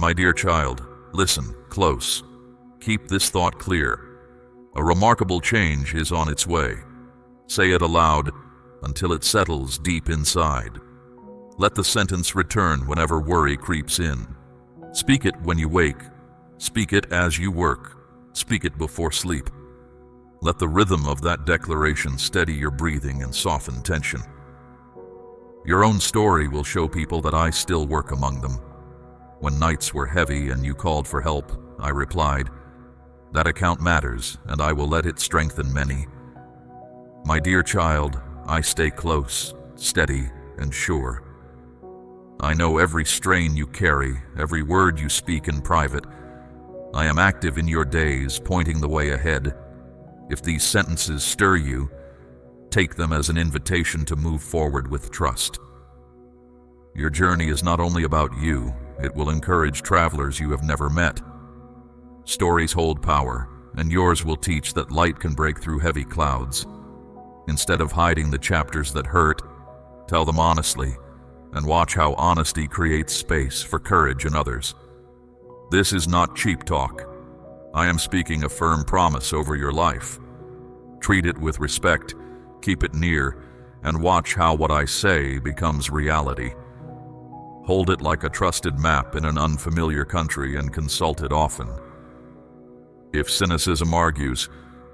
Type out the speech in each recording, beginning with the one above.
My dear child, listen close. Keep this thought clear. A remarkable change is on its way. Say it aloud until it settles deep inside. Let the sentence return whenever worry creeps in. Speak it when you wake. Speak it as you work. Speak it before sleep. Let the rhythm of that declaration steady your breathing and soften tension. Your own story will show people that I still work among them. When nights were heavy and you called for help, I replied, "That account matters, and I will let it strengthen many." My dear child, I stay close, steady, and sure. I know every strain you carry, every word you speak in private. I am active in your days, pointing the way ahead. If these sentences stir you, take them as an invitation to move forward with trust. Your journey is not only about you, it will encourage travelers you have never met. Stories hold power, and yours will teach that light can break through heavy clouds. Instead of hiding the chapters that hurt, tell them honestly, and watch how honesty creates space for courage in others. This is not cheap talk. I am speaking a firm promise over your life. Treat it with respect, keep it near, and watch how what I say becomes reality. Hold it like a trusted map in an unfamiliar country and consult it often. If cynicism argues,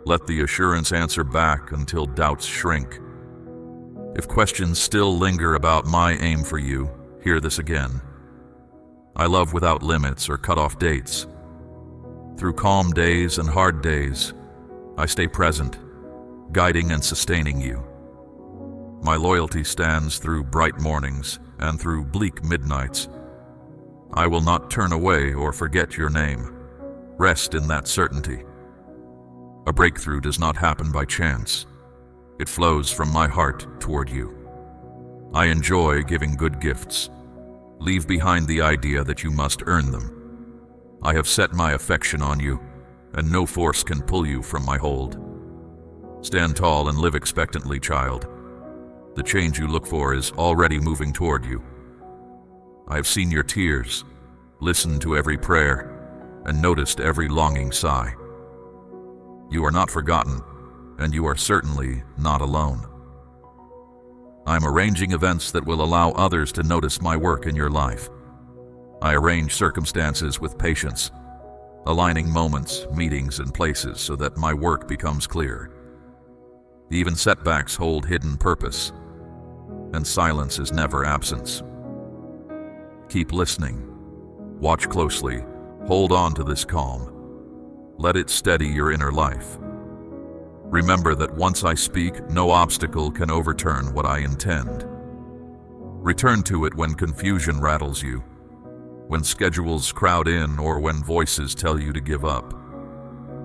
let the assurance answer back until doubts shrink. If questions still linger about my aim for you, hear this again. I love without limits or cut-off dates. Through calm days and hard days, I stay present, guiding and sustaining you. My loyalty stands through bright mornings and through bleak midnights. I will not turn away or forget your name. Rest in that certainty. A breakthrough does not happen by chance. It flows from my heart toward you. I enjoy giving good gifts. Leave behind the idea that you must earn them. I have set my affection on you, and no force can pull you from my hold. Stand tall and live expectantly, child. The change you look for is already moving toward you. I have seen your tears, listened to every prayer, and noticed every longing sigh. You are not forgotten, and you are certainly not alone. I'm arranging events that will allow others to notice my work in your life. I arrange circumstances with patience, aligning moments, meetings, and places so that my work becomes clear. Even setbacks hold hidden purpose, and silence is never absence. Keep listening. Watch closely. Hold on to this calm. Let it steady your inner life. Remember that once I speak, no obstacle can overturn what I intend. Return to it when confusion rattles you, when schedules crowd in, or when voices tell you to give up.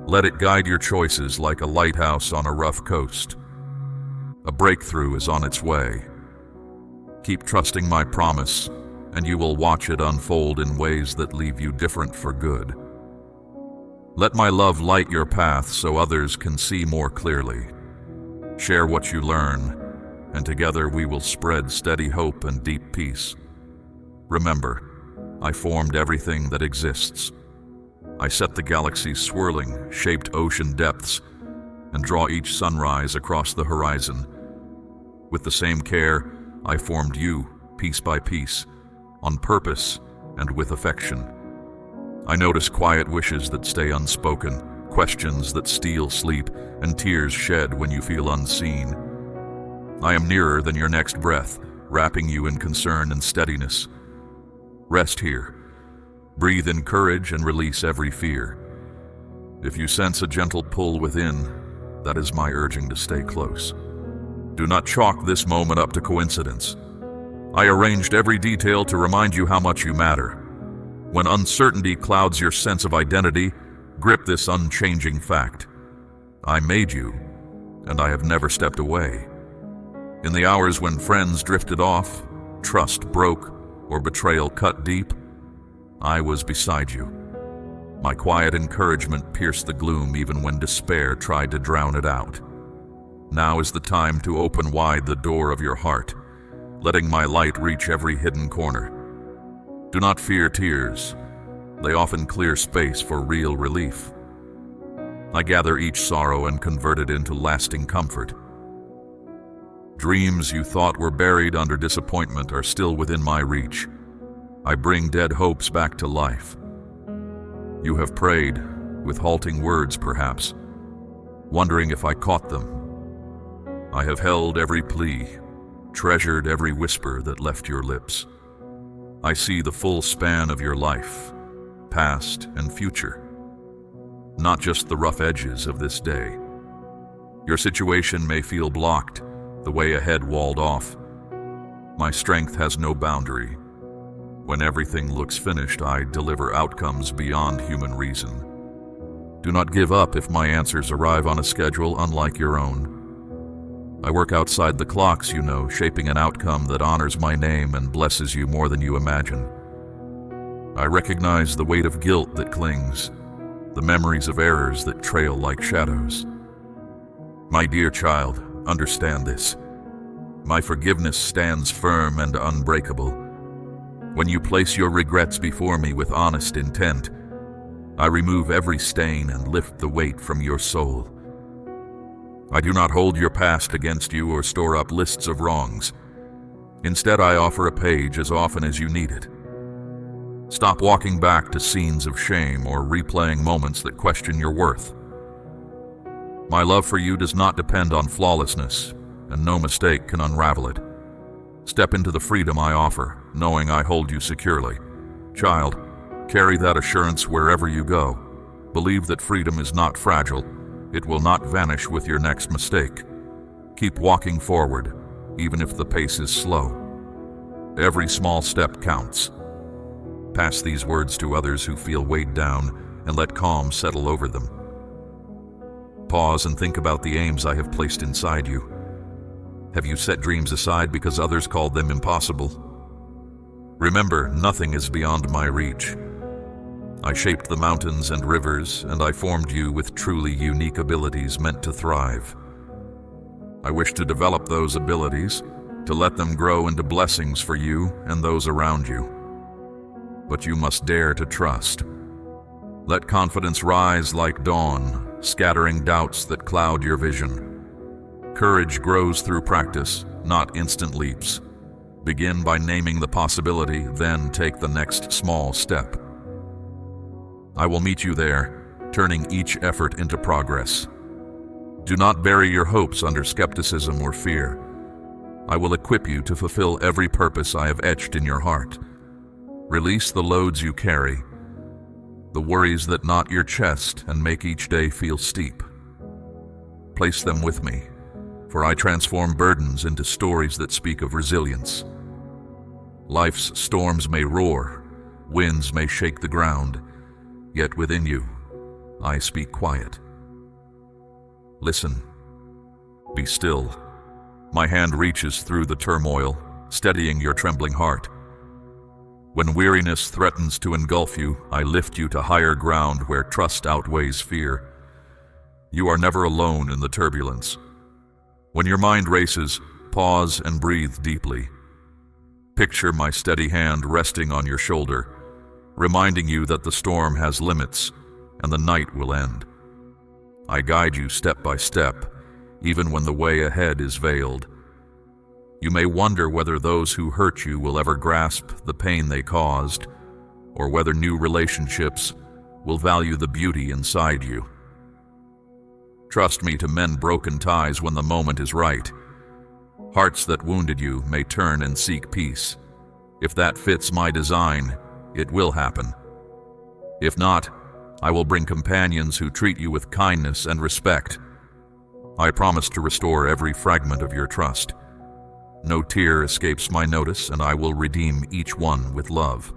Let it guide your choices like a lighthouse on a rough coast. A breakthrough is on its way. Keep trusting my promise, and you will watch it unfold in ways that leave you different for good. Let my love light your path so others can see more clearly. Share what you learn, and together we will spread steady hope and deep peace. Remember, I formed everything that exists. I set the galaxies swirling, shaped ocean depths, and draw each sunrise across the horizon. With the same care, I formed you, piece by piece, on purpose and with affection. I notice quiet wishes that stay unspoken, questions that steal sleep, and tears shed when you feel unseen. I am nearer than your next breath, wrapping you in concern and steadiness. Rest here. Breathe in courage and release every fear. If you sense a gentle pull within, that is my urging to stay close. Do not chalk this moment up to coincidence. I arranged every detail to remind you how much you matter. When uncertainty clouds your sense of identity, grip this unchanging fact. I made you, and I have never stepped away. In the hours when friends drifted off, trust broke, or betrayal cut deep, I was beside you. My quiet encouragement pierced the gloom even when despair tried to drown it out. Now is the time to open wide the door of your heart, letting my light reach every hidden corner. Do not fear tears. They often clear space for real relief. I gather each sorrow and convert it into lasting comfort. Dreams you thought were buried under disappointment are still within my reach. I bring dead hopes back to life. You have prayed, with halting words perhaps, wondering if I caught them. I have held every plea, treasured every whisper that left your lips. I see the full span of your life, past and future, not just the rough edges of this day. Your situation may feel blocked, the way ahead walled off. My strength has no boundary. When everything looks finished, I deliver outcomes beyond human reason. Do not give up if my answers arrive on a schedule unlike your own. I work outside the clocks, you know, shaping an outcome that honors my name and blesses you more than you imagine. I recognize the weight of guilt that clings, the memories of errors that trail like shadows. My dear child, understand this. My forgiveness stands firm and unbreakable. When you place your regrets before me with honest intent, I remove every stain and lift the weight from your soul. I do not hold your past against you or store up lists of wrongs. Instead, I offer a page as often as you need it. Stop walking back to scenes of shame or replaying moments that question your worth. My love for you does not depend on flawlessness, and no mistake can unravel it. Step into the freedom I offer, knowing I hold you securely. Child, carry that assurance wherever you go. Believe that freedom is not fragile. It will not vanish with your next mistake. Keep walking forward, even if the pace is slow. Every small step counts. Pass these words to others who feel weighed down, and let calm settle over them. Pause and think about the aims I have placed inside you. Have you set dreams aside because others called them impossible? Remember, nothing is beyond my reach. I shaped the mountains and rivers, and I formed you with truly unique abilities meant to thrive. I wish to develop those abilities, to let them grow into blessings for you and those around you. But you must dare to trust. Let confidence rise like dawn, scattering doubts that cloud your vision. Courage grows through practice, not instant leaps. Begin by naming the possibility, then take the next small step. I will meet you there, turning each effort into progress. Do not bury your hopes under skepticism or fear. I will equip you to fulfill every purpose I have etched in your heart. Release the loads you carry, the worries that knot your chest and make each day feel steep. Place them with me, for I transform burdens into stories that speak of resilience. Life's storms may roar, winds may shake the ground, yet within you, I speak quiet. Listen. Be still. My hand reaches through the turmoil, steadying your trembling heart. When weariness threatens to engulf you, I lift you to higher ground where trust outweighs fear. You are never alone in the turbulence. When your mind races, pause and breathe deeply. Picture my steady hand resting on your shoulder, reminding you that the storm has limits and the night will end. I guide you step by step, even when the way ahead is veiled. You may wonder whether those who hurt you will ever grasp the pain they caused, or whether new relationships will value the beauty inside you. Trust me to mend broken ties when the moment is right. Hearts that wounded you may turn and seek peace. If that fits my design, it will happen. If not, I will bring companions who treat you with kindness and respect. I promise to restore every fragment of your trust. No tear escapes my notice, and I will redeem each one with love.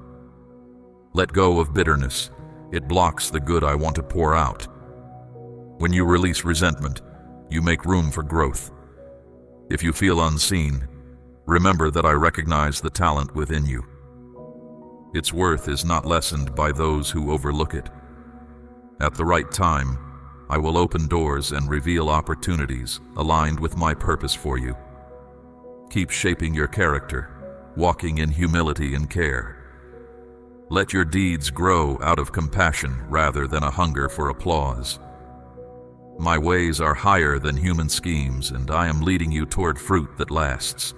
Let go of bitterness. It blocks the good I want to pour out. When you release resentment, you make room for growth. If you feel unseen, remember that I recognize the talent within you. Its worth is not lessened by those who overlook it. At the right time, I will open doors and reveal opportunities aligned with my purpose for you. Keep shaping your character, walking in humility and care. Let your deeds grow out of compassion rather than a hunger for applause. My ways are higher than human schemes, and I am leading you toward fruit that lasts.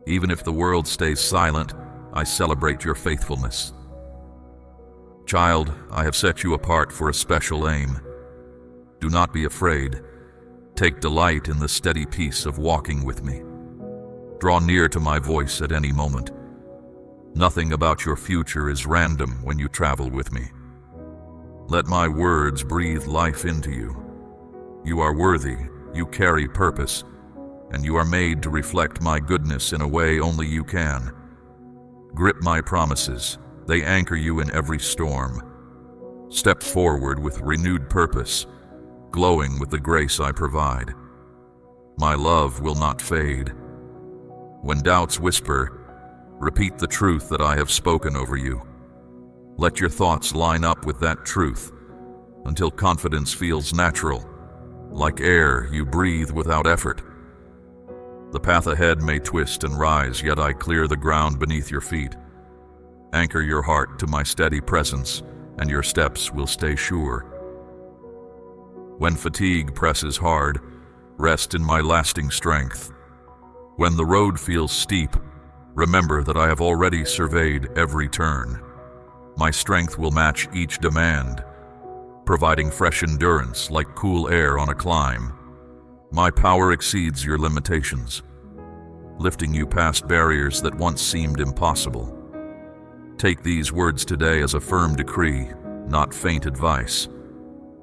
Even if the world stays silent, I celebrate your faithfulness. Child, I have set you apart for a special aim. Do not be afraid. Take delight in the steady peace of walking with me. Draw near to my voice at any moment. Nothing about your future is random when you travel with me. Let my words breathe life into you. You are worthy, you carry purpose, and you are made to reflect my goodness in a way only you can. Grip my promises. They anchor you in every storm. Step forward with renewed purpose, glowing with the grace I provide. My love will not fade. When doubts whisper, repeat the truth that I have spoken over you. Let your thoughts line up with that truth until confidence feels natural, like air you breathe without effort. The path ahead may twist and rise, yet I clear the ground beneath your feet. Anchor your heart to my steady presence, and your steps will stay sure. When fatigue presses hard, rest in my lasting strength. When the road feels steep, remember that I have already surveyed every turn. My strength will match each demand, providing fresh endurance like cool air on a climb. My power exceeds your limitations, lifting you past barriers that once seemed impossible. Take these words today as a firm decree, not faint advice.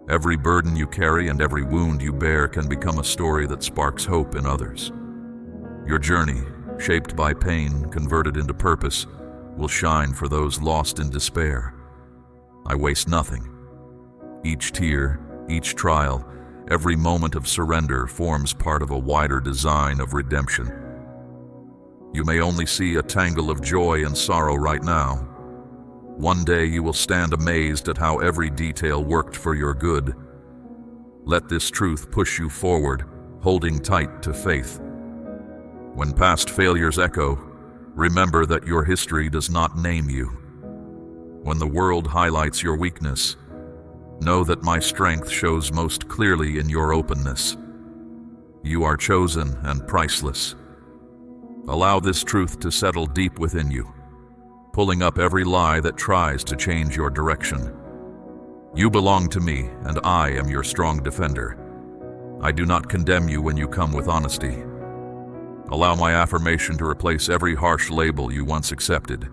Every burden you carry and every wound you bear can become a story that sparks hope in others. Your journey, shaped by pain, converted into purpose, will shine for those lost in despair. I waste nothing. Each tear, each trial, every moment of surrender forms part of a wider design of redemption. You may only see a tangle of joy and sorrow right now. One day you will stand amazed at how every detail worked for your good. Let this truth push you forward, holding tight to faith. When past failures echo, remember that your history does not name you. When the world highlights your weakness, know that my strength shows most clearly in your openness. You are chosen and priceless. Allow this truth to settle deep within you, pulling up every lie that tries to change your direction. You belong to me, and I am your strong defender. I do not condemn you when you come with honesty. Allow my affirmation to replace every harsh label you once accepted.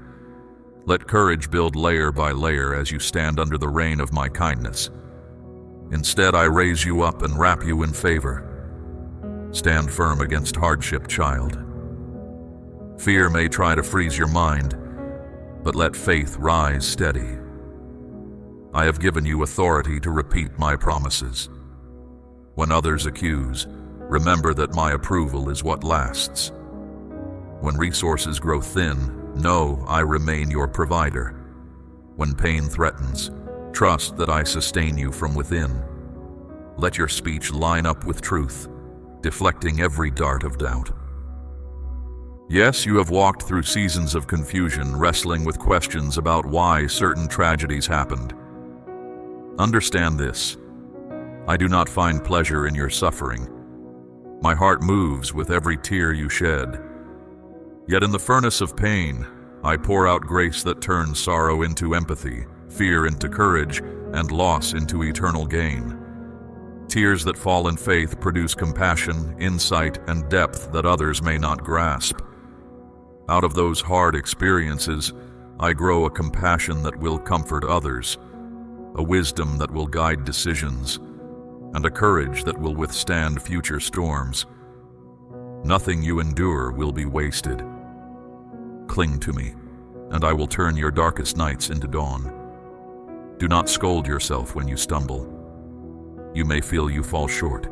Let courage build layer by layer as you stand under the reign of my kindness. Instead, I raise you up and wrap you in favor. Stand firm against hardship, child. Fear may try to freeze your mind, but let faith rise steady. I have given you authority to repeat my promises. When others accuse, remember that my approval is what lasts. When resources grow thin, know I remain your provider. When pain threatens, trust that I sustain you from within. Let your speech line up with truth, deflecting every dart of doubt. Yes, you have walked through seasons of confusion, wrestling with questions about why certain tragedies happened. Understand this: I do not find pleasure in your suffering. My heart moves with every tear you shed. Yet in the furnace of pain, I pour out grace that turns sorrow into empathy, fear into courage, and loss into eternal gain. Tears that fall in faith produce compassion, insight, and depth that others may not grasp. Out of those hard experiences, I grow a compassion that will comfort others, a wisdom that will guide decisions, and a courage that will withstand future storms. Nothing you endure will be wasted. Cling to me, and I will turn your darkest nights into dawn. Do not scold yourself when you stumble. You may feel you fall short,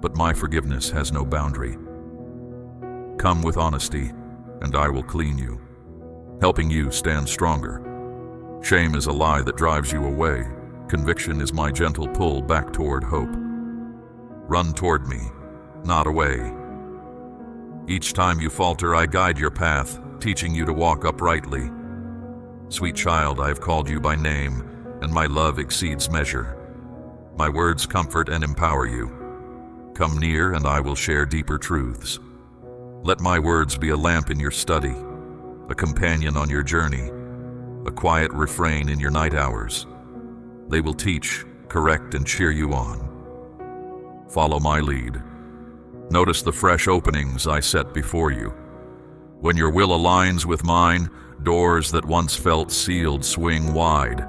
but my forgiveness has no boundary. Come with honesty, and I will clean you, helping you stand stronger. Shame is a lie that drives you away. Conviction is my gentle pull back toward hope. Run toward me, not away. Each time you falter, I guide your path, teaching you to walk uprightly. Sweet child, I have called you by name, and my love exceeds measure. My words comfort and empower you. Come near, and I will share deeper truths. Let my words be a lamp in your study, a companion on your journey, a quiet refrain in your night hours. They will teach, correct, and cheer you on. Follow my lead. Notice the fresh openings I set before you. When your will aligns with mine, doors that once felt sealed swing wide.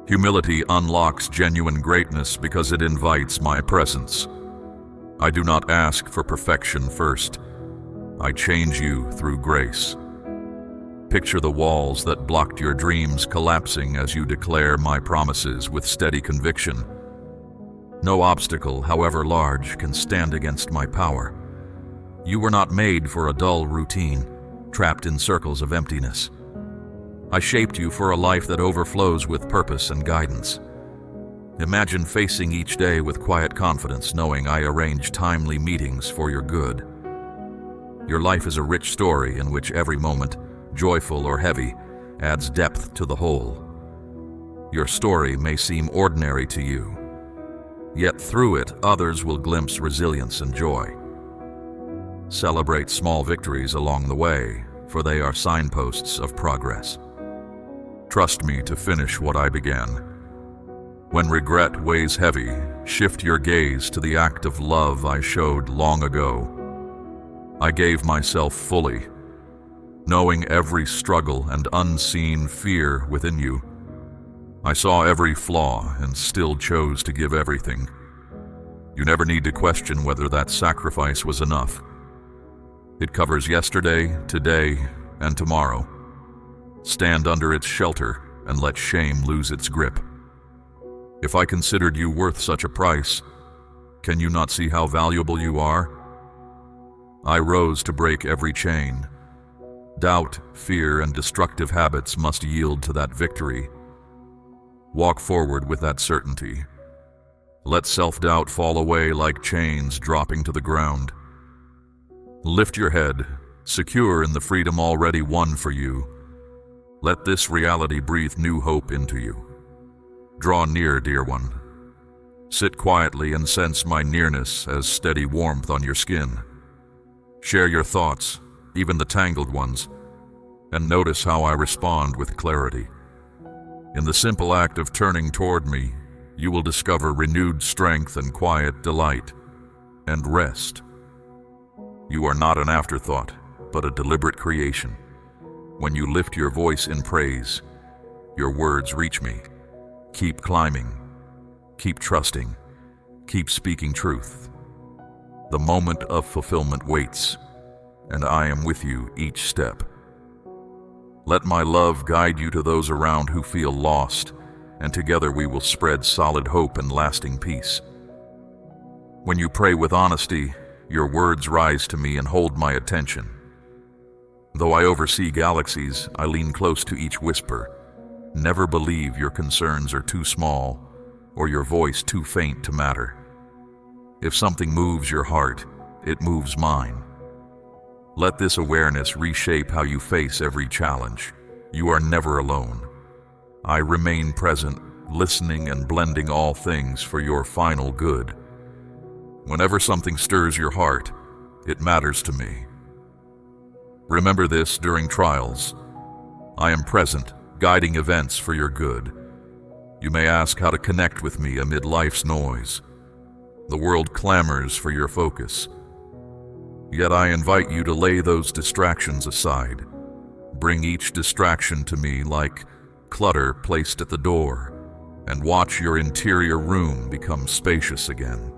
Humility unlocks genuine greatness because it invites my presence. I do not ask for perfection first. I change you through grace. Picture the walls that blocked your dreams collapsing as you declare my promises with steady conviction. No obstacle, however large, can stand against my power. You were not made for a dull routine, trapped in circles of emptiness. I shaped you for a life that overflows with purpose and guidance. Imagine facing each day with quiet confidence, knowing I arrange timely meetings for your good. Your life is a rich story in which every moment, joyful or heavy, adds depth to the whole. Your story may seem ordinary to you, yet through it others will glimpse resilience and joy. Celebrate small victories along the way, for they are signposts of progress. Trust me to finish what I began. When regret weighs heavy, shift your gaze to the act of love I showed long ago. I gave myself fully, knowing every struggle and unseen fear within you. I saw every flaw and still chose to give everything. You never need to question whether that sacrifice was enough. It covers yesterday, today, and tomorrow. Stand under its shelter and let shame lose its grip. If I considered you worth such a price, can you not see how valuable you are? I rose to break every chain. Doubt, fear, and destructive habits must yield to that victory. Walk forward with that certainty. Let self-doubt fall away like chains dropping to the ground. Lift your head, secure in the freedom already won for you. Let this reality breathe new hope into you. Draw near, dear one. Sit quietly and sense my nearness as steady warmth on your skin. Share your thoughts, even the tangled ones, and notice how I respond with clarity. In the simple act of turning toward me, you will discover renewed strength and quiet delight and rest. You are not an afterthought, but a deliberate creation. When you lift your voice in praise, your words reach me. Keep climbing, keep trusting, keep speaking truth. The moment of fulfillment waits, and I am with you each step. Let my love guide you to those around who feel lost, and together we will spread solid hope and lasting peace. When you pray with honesty, your words rise to me and hold my attention. Though I oversee galaxies, I lean close to each whisper. Never believe your concerns are too small or your voice too faint to matter. If something moves your heart, it moves mine. Let this awareness reshape how you face every challenge. You are never alone. I remain present, listening and blending all things for your final good. Whenever something stirs your heart, it matters to me. Remember this during trials. I am present, guiding events for your good. You may ask how to connect with me amid life's noise. The world clamors for your focus. Yet I invite you to lay those distractions aside. Bring each distraction to me like clutter placed at the door, and watch your interior room become spacious again.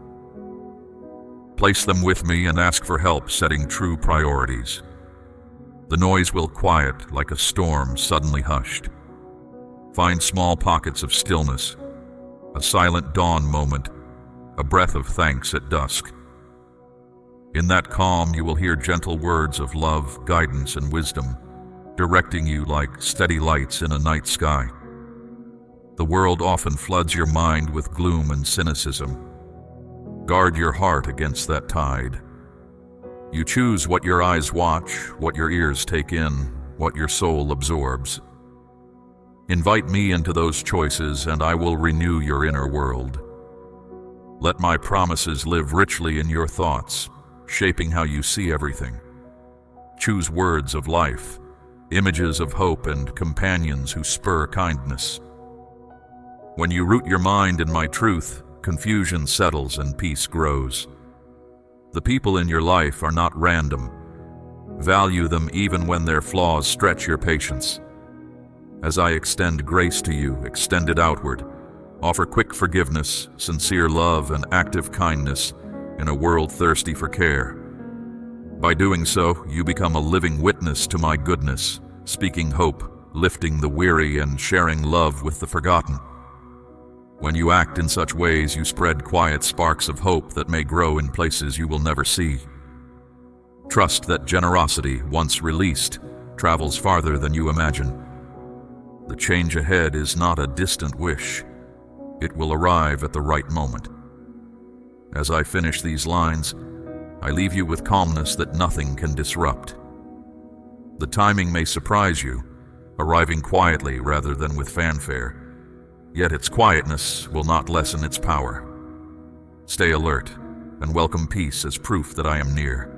Place them with me and ask for help setting true priorities. The noise will quiet like a storm suddenly hushed. Find small pockets of stillness, a silent dawn moment, a breath of thanks at dusk. In that calm, you will hear gentle words of love, guidance, and wisdom, directing you like steady lights in a night sky. The world often floods your mind with gloom and cynicism. Guard your heart against that tide. You choose what your eyes watch, what your ears take in, what your soul absorbs. Invite me into those choices, and I will renew your inner world. Let my promises live richly in your thoughts, shaping how you see everything. Choose words of life, images of hope, and companions who spur kindness. When you root your mind in my truth, confusion settles and peace grows. The people in your life are not random. Value them even when their flaws stretch your patience. As I extend grace to you, extend it outward. Offer quick forgiveness, sincere love, and active kindness in a world thirsty for care. By doing so, you become a living witness to my goodness, speaking hope, lifting the weary, and sharing love with the forgotten. When you act in such ways, you spread quiet sparks of hope that may grow in places you will never see. Trust that generosity, once released, travels farther than you imagine. The change ahead is not a distant wish. It will arrive at the right moment. As I finish these lines, I leave you with calmness that nothing can disrupt. The timing may surprise you, arriving quietly rather than with fanfare, yet its quietness will not lessen its power. Stay alert and welcome peace as proof that I am near.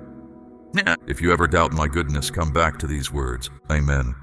If you ever doubt my goodness, come back to these words. Amen.